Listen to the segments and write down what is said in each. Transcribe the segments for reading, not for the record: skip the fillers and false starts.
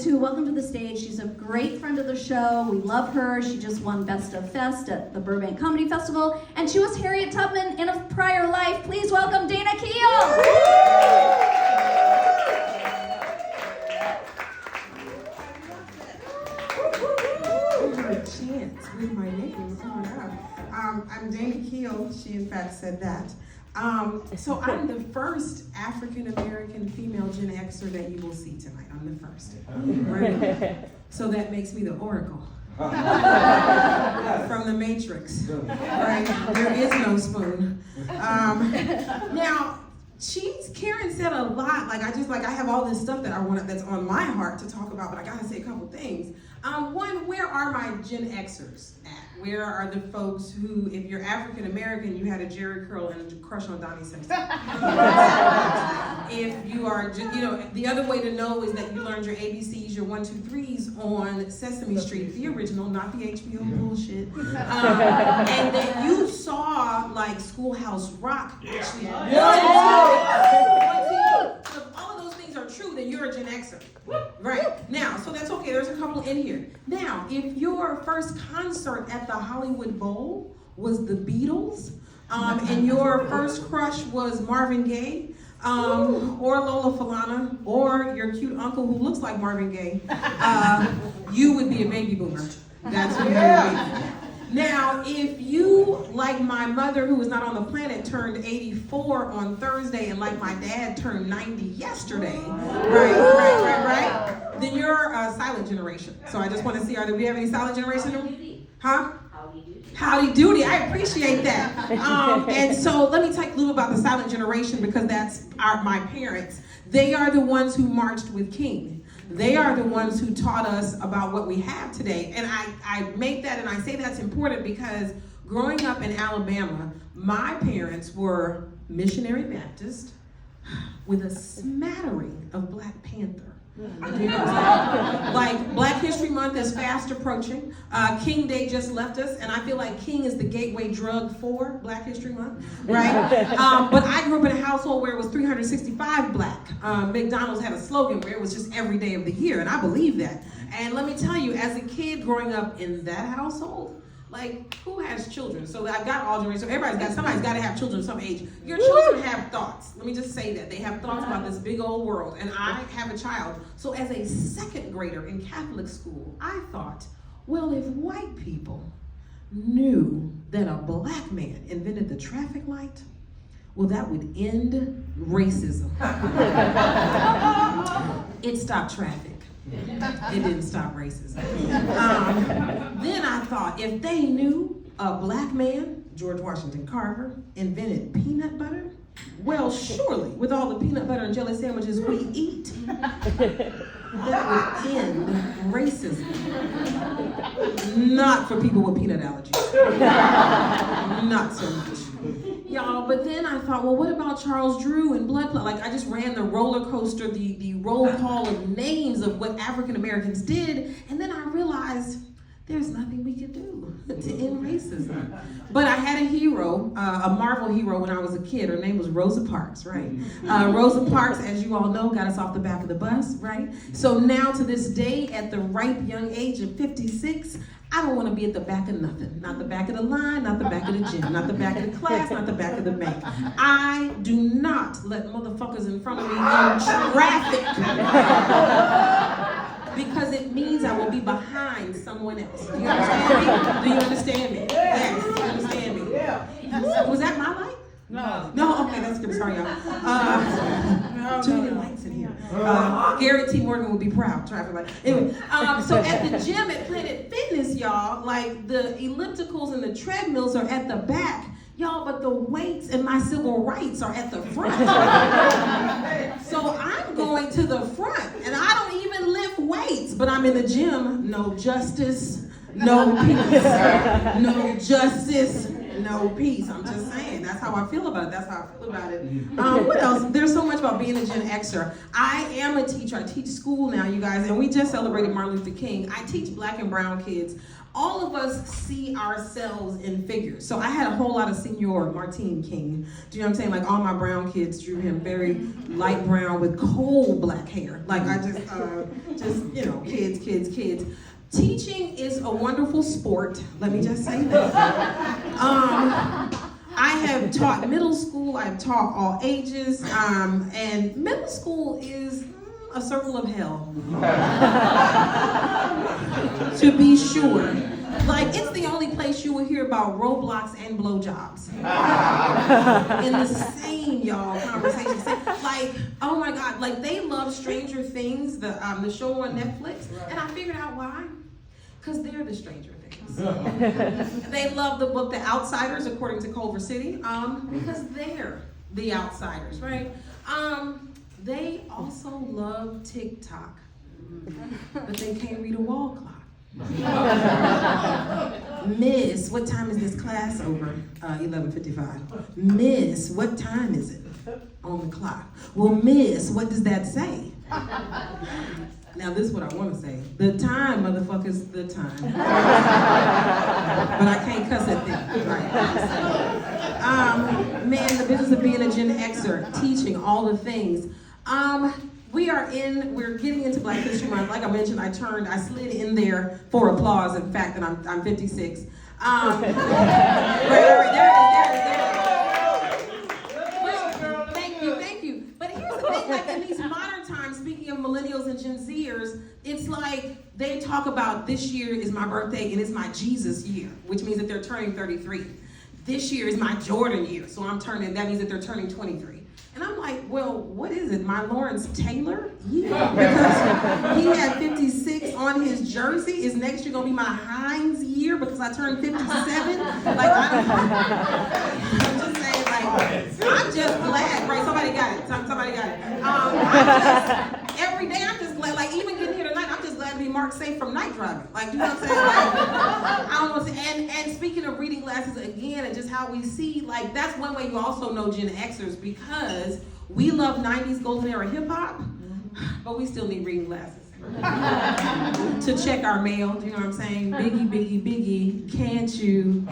to welcome to the stage. She's a great friend of the show. We love her. She just won Best of Fest at the Burbank Comedy Festival, and she was Harriet Tubman in a prior life. Please welcome Danna Kiel. Chance with my name. Oh, yeah. I'm Danna Kiel. She, in fact, said that. So I'm the first African-American female Gen Xer that you will see tonight. I'm the first. Right? So that makes me the Oracle. From the Matrix. Right? There is no spoon. Now, Karen said a lot. I have all this stuff that's on my heart to talk about, but I gotta say a couple things. One, where are my Gen Xers at? Where are the folks who, if you're African American, you had a Jerry curl and a crush on Donnie Simpson? If you are, the other way to know is that you learned your ABCs, your 1, 2, 3s on Sesame Street, the original, not the HBO bullshit. And then you saw Schoolhouse Rock actually. If all of those things are true, then you're a Gen Xer. Right. Now, so that's okay. There's a couple in here. Now, if your first concert at the Hollywood Bowl was the Beatles, and your first crush was Marvin Gaye, or Lola Falana, or your cute uncle who looks like Marvin Gaye, you would be a baby boomer. That's who you would be. Now, if you, like my mother who was not on the planet, turned 84 on Thursday, and like my dad turned 90 yesterday, right, then you're a silent generation. So I just want to see, do we have any silent generation? Huh? Howdy doody, I appreciate that. And so let me talk a little about the silent generation, because that's my parents. They are the ones who marched with King. They are the ones who taught us about what we have today. And I make that and I say that's important because growing up in Alabama, my parents were missionary Baptist with a smattering of Black Panther. Black History Month is fast approaching. King Day just left us, and I feel like King is the gateway drug for Black History Month, right? But I grew up in a household where it was 365 Black. McDonald's had a slogan where it was just every day of the year, and I believe that. And let me tell you, as a kid growing up in that household, who has children? So I've got all generations. So somebody's got to have children of some age. Your children have thoughts. Let me just say that. They have thoughts about this big old world. And I have a child. So as a second grader in Catholic school, I thought, well, if white people knew that a Black man invented the traffic light, well, that would end racism. It stopped traffic. It didn't stop racism. Then I thought, if they knew a Black man, George Washington Carver, invented peanut butter, well, surely, with all the peanut butter and jelly sandwiches we eat, that would end racism. Not for people with peanut allergies. Not so much. Y'all, but then I thought, well, what about Charles Drew and blood clot? I just ran the roller coaster, the roll call of names of what African Americans did, and then I realized there's nothing we could do to end racism. But I had a hero, a Marvel hero when I was a kid. Her name was Rosa Parks, right? Rosa Parks, as you all know, got us off the back of the bus, right? So now to this day, at the ripe young age of 56, I don't want to be at the back of nothing. Not the back of the line, not the back of the gym, not the back of the class, not the back of the bank. I do not let motherfuckers in front of me in traffic. Because it means I will be behind someone else. Do you understand me? Do you understand me? Yes, you understand me? Yeah. Was that my light? No, okay, that's good. Sorry, y'all. Too many lights in here. Gary T. Morgan would be proud. Traffic light. Anyway, so at the gym at Planet Fitness, y'all, the ellipticals and the treadmills are at the back. Y'all, but the weights and my civil rights are at the front. So I'm going to the front, and I don't even lift weights, but I'm in the gym. No justice, no peace. No justice, no peace. I'm just saying, that's how I feel about it. That's how I feel about it. What else? There's so much about about being a Gen Xer. I am a teacher. I teach school now, you guys, and we just celebrated Martin Luther King. I teach black and brown kids. All of us see ourselves in figures. So I had a whole lot of Senor Martin King. Do you know what I'm saying? Like all my brown kids drew him very light brown with coal black hair. Like I just you know, kids. Teaching is a wonderful sport. Let me just say that. I have taught middle school. I've taught all ages, and middle school is a circle of hell. To be sure. Like, it's the only place you will hear about Roblox and blowjobs. In the same, y'all, conversation. Like, oh my God, like they love Stranger Things, the show on Netflix, and I figured out why. Because they're the Stranger Things. They love the book The Outsiders, according to Culver City, because they're the outsiders, right? They also love TikTok, but they can't read a wall clock. Miss, what time is this class over? 11:55. Miss, what time is it on the clock? Well, Miss, what does that say? Now this is what I want to say. The time, motherfuckers, the time. But I can't cuss at them. Right. Man, the business of being a Gen Xer, teaching all the things. We're getting into Black History Month. Like I mentioned, I slid in there for applause, in fact, that I'm 56. Right, there it is. Thank you. But here's the thing, like in these modern times, speaking of millennials and Gen Zers, it's like they talk about this year is my birthday and it's my Jesus year, which means that they're turning 33. This year is my Jordan year, so that means that they're turning 23. And I'm like, well, what is it? My Lawrence Taylor? Yeah. Because he had 56 on his jersey. Is next year gonna be my Hines year because I turned 57? Like, I'm just saying, like, I'm just glad, right? Somebody got it. Every day I'm just glad, like even getting here tonight, I'm just glad to be marked safe from night driving. Like, you know what I'm saying? Like, I don't know what to say. And speaking of reading glasses again, and just how we see, like that's one way you also know Gen Xers, because we love 90s golden era hip hop, but we still need reading glasses to check our mail. Do you know what I'm saying? Biggie, can't you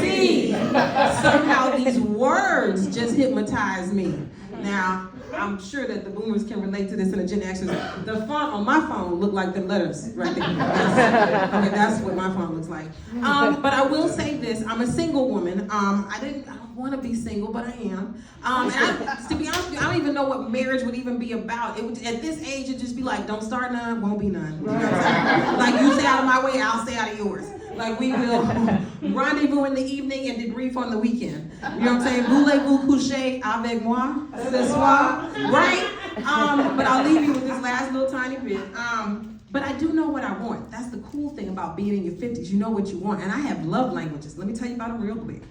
see? Somehow these words just hypnotize me. Now, I'm sure that the boomers can relate to this in the Gen Xers. The font on my phone look like the letters right there. That's what my phone looks like. But I will say this, I'm a single woman. I don't want to be single, but I am. To be honest with you, I don't even know what marriage would even be about. It would, at this age, it'd just be like, don't start none, won't be none. You know what I'm saying? Like, you stay out of my way, I'll stay out of yours. Like, we will rendezvous in the evening and debrief on the weekend. You know what I'm saying? Voulez-vous coucher avec moi ce soir? Right? But I'll leave you with this last little tiny bit. But I do know what I want. That's the cool thing about being in your 50s. You know what you want. And I have love languages. Let me tell you about them real quick.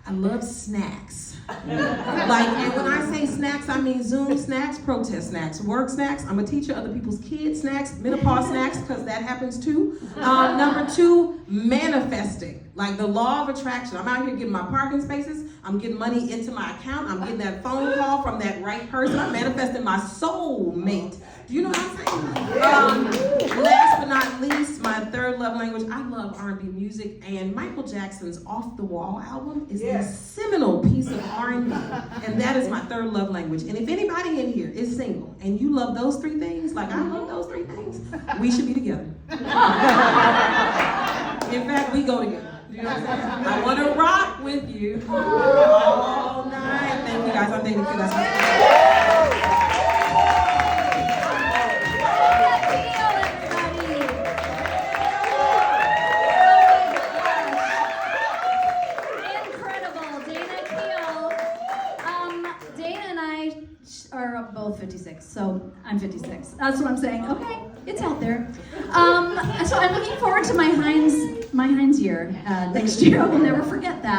I love snacks. And when I say snacks, I mean Zoom snacks, protest snacks, work snacks. I'm a teacher, other people's kids snacks, menopause snacks, because that happens too. Number 2, manifesting. Like the law of attraction. I'm out here getting my parking spaces. I'm getting money into my account. I'm getting that phone call from that right person. I'm manifesting my soul mate. Do you know what I'm saying? Last but not least, my third love language, I love R&B music, and Michael Jackson's Off the Wall album is a seminal piece of R&B, and that is my third love language. And if anybody in here is single, and you love those 3 things, like I love those 3 things, we should be together. In fact, we go together. You know what I'm saying? I want to rock with you all night. Thank you guys. I'm Danna Kiel. Are both 56, so I'm 56. That's what I'm saying. Okay, it's out there. So I'm looking forward to my Heinz year next year. I will never forget that.